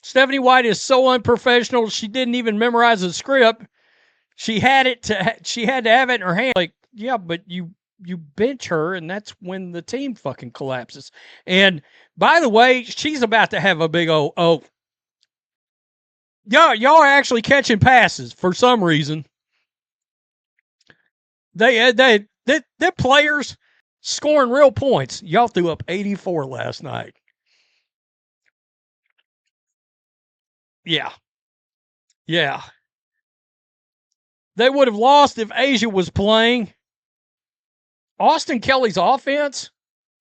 Stephanie White is so unprofessional. She didn't even memorize the script. She had to have it in her hand. Like, yeah, but you bench her, and that's when the team fucking collapses. And by the way, she's about to have a big y'all are actually catching passes for some reason. The players scoring real points. Y'all threw up 84 last night. Yeah. Yeah. They would have lost if Asia was playing. Austin Kelly's offense.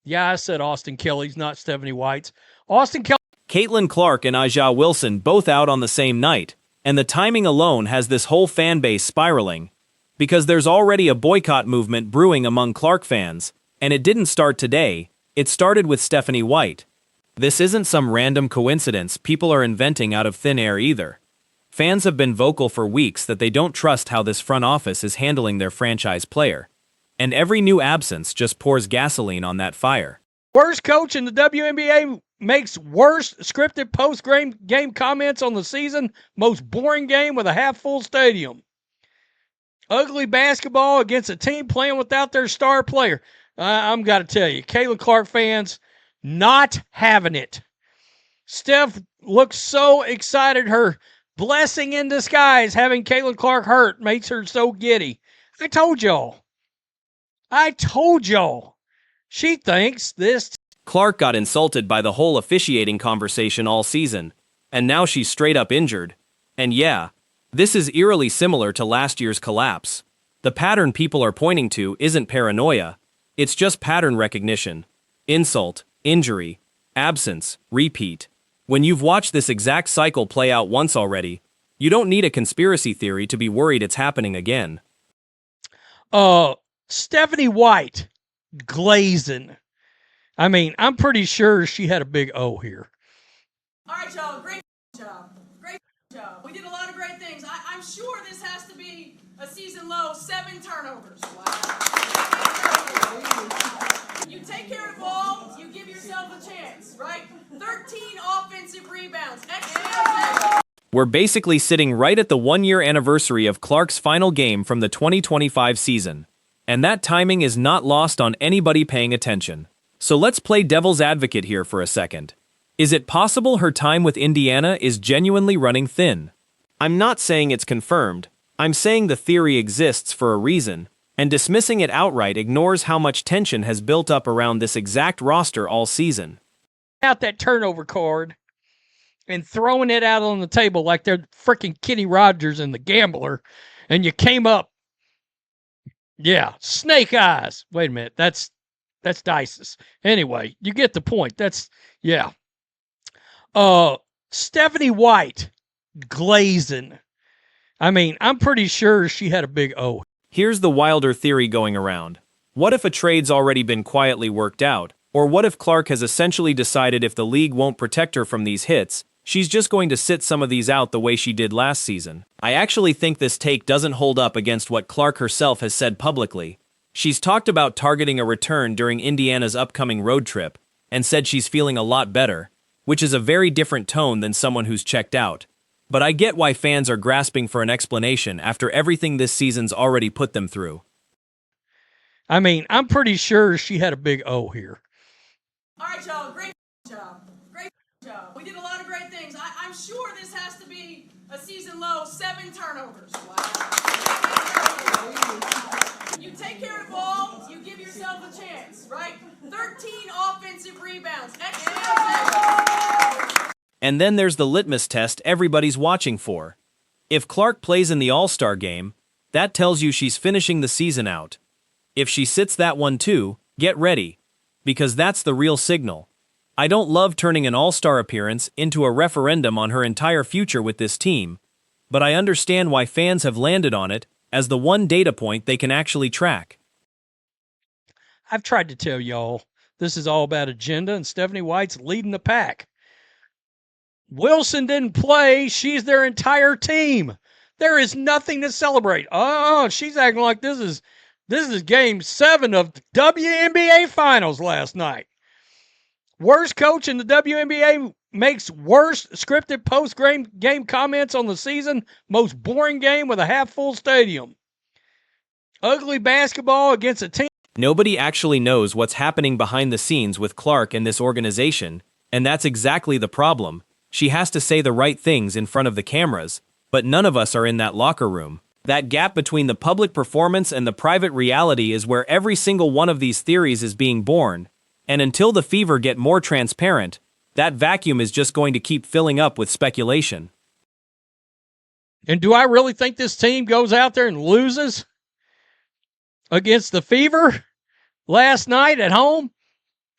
Yeah, I said Austin Kelly's, not Stephanie White's. Austin Kelly. Caitlin Clark and A'ja Wilson both out on the same night, and the timing alone has this whole fan base spiraling. Because there's already a boycott movement brewing among Clark fans, and it didn't start today, it started with Stephanie White. This isn't some random coincidence people are inventing out of thin air either. Fans have been vocal for weeks that they don't trust how this front office is handling their franchise player. And every new absence just pours gasoline on that fire. Worst coach in the WNBA makes worst scripted post-game comments on the season. Most boring game with a half-full stadium. Ugly basketball against a team playing without their star player. I'm got to tell you, Caitlin Clark fans not having it. Steph looks so excited. Her blessing in disguise having Caitlin Clark hurt makes her so giddy. I told y'all. She thinks this. Clark got insulted by the whole officiating conversation all season, and now she's straight up injured. And yeah, this is eerily similar to last year's collapse. The pattern people are pointing to isn't paranoia, it's just pattern recognition. Insult, injury, absence, repeat. When you've watched this exact cycle play out once already, you don't need a conspiracy theory to be worried it's happening again. Stephanie White glazing. I mean, I'm pretty sure she had a big O here. All right, y'all. Great job. Great job. We did a lot of great things. I'm sure this has to be a season low 7 turnovers. Wow. You take care of the ball, you give yourself a chance, right? 13 offensive rebounds. Excellent. We're basically sitting right at the 1-year anniversary of Clark's final game from the 2025 season. And that timing is not lost on anybody paying attention. So let's play devil's advocate here for a second. Is it possible her time with Indiana is genuinely running thin? I'm not saying it's confirmed. I'm saying the theory exists for a reason, and dismissing it outright ignores how much tension has built up around this exact roster all season. Out that turnover card and throwing it out on the table like they're freaking Kenny Rogers and the Gambler, and you came up. Yeah, snake eyes. Wait a minute, that's Dice's. Anyway, you get the point. Yeah. Stephanie White glazing. I mean, I'm pretty sure she had a big O. Here's the wilder theory going around. What if a trade's already been quietly worked out? Or what if Clark has essentially decided if the league won't protect her from these hits, she's just going to sit some of these out the way she did last season? I actually think this take doesn't hold up against what Clark herself has said publicly. She's talked about targeting a return during Indiana's upcoming road trip, and said she's feeling a lot better, which is a very different tone than someone who's checked out. But I get why fans are grasping for an explanation after everything this season's already put them through. I mean, I'm pretty sure she had a big O here. All right, y'all. Great job. Great job. We did a lot of great things. I'm sure this has to be a season low 7 turnovers. Wow. You take care of the ball, you give yourself a chance, right? 13 offensive rebounds. Excellent. And then there's the litmus test everybody's watching for. If Clark plays in the All-Star game, that tells you she's finishing the season out. If she sits that one too, get ready. Because that's the real signal. I don't love turning an All-Star appearance into a referendum on her entire future with this team, but I understand why fans have landed on it as the one data point they can actually track. I've tried to tell y'all, this is all about agenda, and Stephanie White's leading the pack. Wilson didn't play. She's their entire team. There is nothing to celebrate. Oh, she's acting like this is game 7 of the WNBA Finals last night. Worst coach in the WNBA makes worst scripted post-game comments on the season, most boring game with a half-full stadium. Ugly basketball against a team. Nobody actually knows what's happening behind the scenes with Clark and this organization, and that's exactly the problem. She has to say the right things in front of the cameras, but none of us are in that locker room. That gap between the public performance and the private reality is where every single one of these theories is being born, and until the Fever get more transparent, that vacuum is just going to keep filling up with speculation. And do I really think this team goes out there and loses against the Fever last night at home?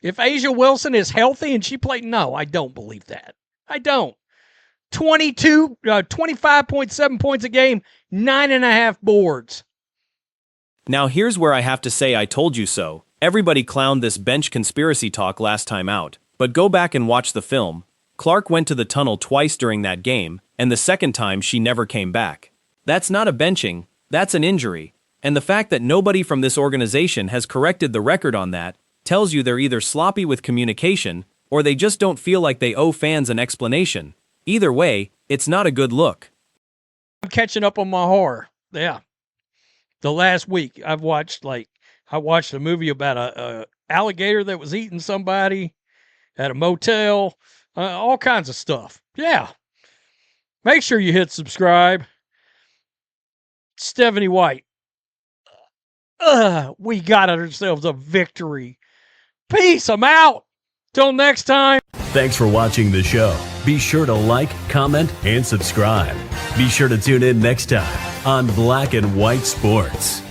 If A'ja Wilson is healthy and she played, no, I don't believe that. I don't. 25.7 points a game, 9.5 boards. Now here's where I have to say I told you so. Everybody clowned this bench conspiracy talk last time out, but go back and watch the film. Clark went to the tunnel twice during that game, and the second time she never came back. That's not a benching, that's an injury. And the fact that nobody from this organization has corrected the record on that tells you they're either sloppy with communication or they just don't feel like they owe fans an explanation. Either way, it's not a good look. I'm catching up on my horror. Yeah. The last week I watched a movie about a alligator that was eating somebody at a motel, all kinds of stuff. Yeah. Make sure you hit subscribe. Stephanie White. We got ourselves a victory. Peace. I'm out. Till next time. Thanks for watching the show. Be sure to like, comment, and subscribe. Be sure to tune in next time on Black and White Sports.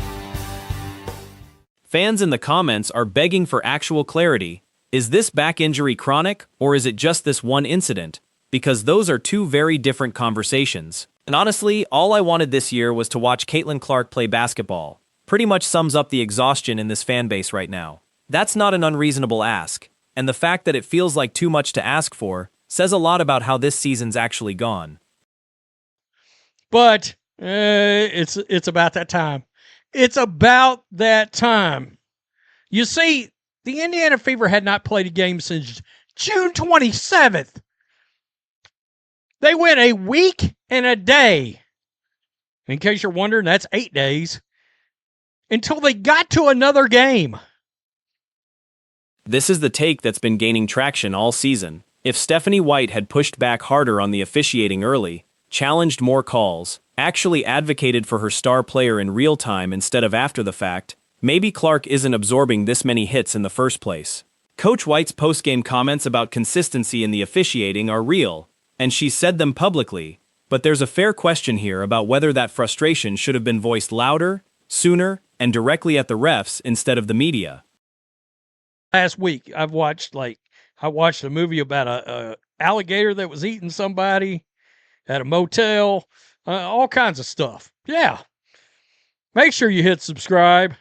Fans in the comments are begging for actual clarity. Is this back injury chronic, or is it just this one incident? Because those are two very different conversations. And honestly, all I wanted this year was to watch Caitlin Clark play basketball. Pretty much sums up the exhaustion in this fan base right now. That's not an unreasonable ask, and the fact that it feels like too much to ask for says a lot about how this season's actually gone. But it's about that time. It's about that time. You see, the Indiana Fever had not played a game since June 27th. They went a week and a day. In case you're wondering, that's 8 days. Until they got to another game. This is the take that's been gaining traction all season. If Stephanie White had pushed back harder on the officiating early, challenged more calls, actually advocated for her star player in real time instead of after the fact, maybe Clark isn't absorbing this many hits in the first place. Coach White's post-game comments about consistency in the officiating are real, and she said them publicly, but there's a fair question here about whether that frustration should have been voiced louder, sooner, and directly at the refs instead of the media. Last week, I watched a movie about a alligator that was eating somebody at a motel, all kinds of stuff. Yeah. Make sure you hit subscribe.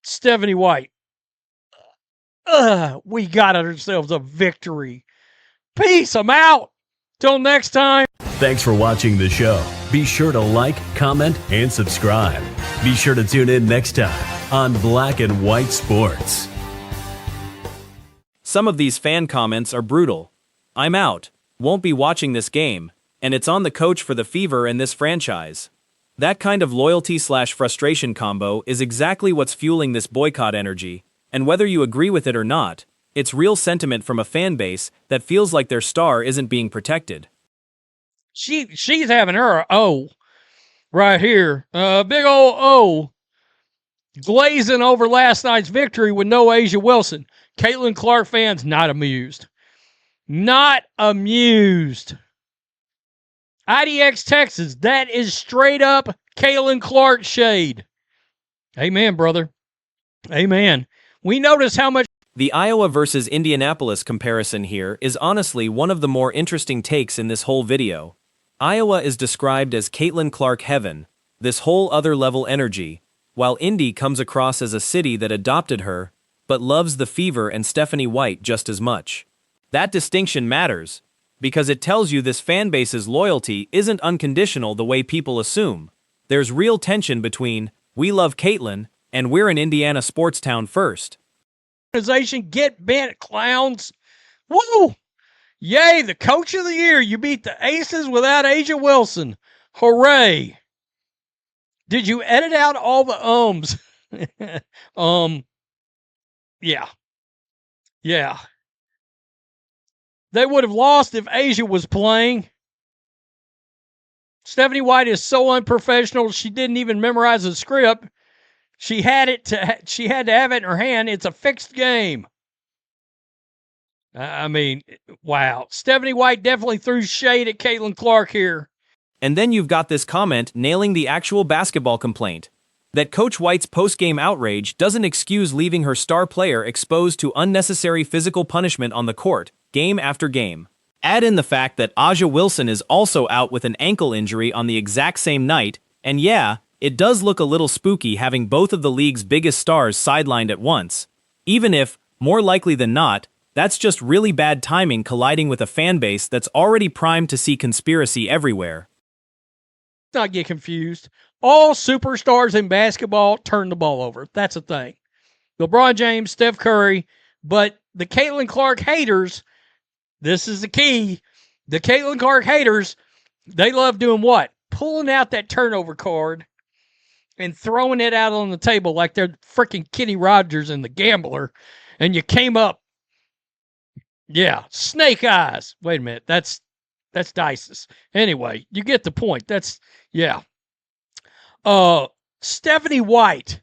Stephanie White. We got ourselves a victory. Peace. I'm out. Till next time. Thanks for watching the show. Be sure to like, comment, and subscribe. Be sure to tune in next time on Black and White Sports. Some of these fan comments are brutal. I'm out, won't be watching this game, and it's on the coach for the Fever and this franchise. That kind of loyalty/frustration combo is exactly what's fueling this boycott energy, and whether you agree with it or not, it's real sentiment from a fan base that feels like their star isn't being protected. She's having her O right here. Big old O glazing over last night's victory with no A'ja Wilson. Caitlin Clark fans not amused. Not amused. IDX Texas, that is straight up Caitlin Clark shade. Amen, brother. Amen. We notice how much. The Iowa versus Indianapolis comparison here is honestly one of the more interesting takes in this whole video. Iowa is described as Caitlin Clark heaven, this whole other level energy, while Indy comes across as a city that adopted her, but loves the Fever and Stephanie White just as much. That distinction matters, because it tells you this fan base's loyalty isn't unconditional the way people assume. There's real tension between, we love Caitlin, and we're an Indiana sports town first. Organization, get bent, clowns. Woo! Yay, the coach of the year. You beat the Aces without A'ja Wilson. Hooray. Did you edit out all the ums? Yeah. Yeah. They would have lost if A'ja was playing. Stephanie White is so unprofessional. She didn't even memorize the script. She had to have it in her hand. It's a fixed game. I mean, wow. Stephanie White definitely threw shade at Caitlin Clark here. And then you've got this comment nailing the actual basketball complaint. That Coach White's post-game outrage doesn't excuse leaving her star player exposed to unnecessary physical punishment on the court, game after game. Add in the fact that A'ja Wilson is also out with an ankle injury on the exact same night, and yeah, it does look a little spooky having both of the league's biggest stars sidelined at once. Even if, more likely than not, that's just really bad timing colliding with a fan base that's already primed to see conspiracy everywhere. Not get confused. All superstars in basketball turn the ball over. That's a thing. LeBron James, Steph Curry, but the Caitlin Clark haters, this is the key. The Caitlin Clark haters, they love doing what? Pulling out that turnover card and throwing it out on the table like they're freaking Kenny Rogers and the Gambler, and you came up. Yeah, snake eyes. Wait a minute. That's Dice's. Anyway, you get the point. Yeah. Stephanie White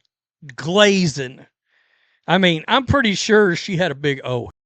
glazing. I mean, I'm pretty sure she had a big O.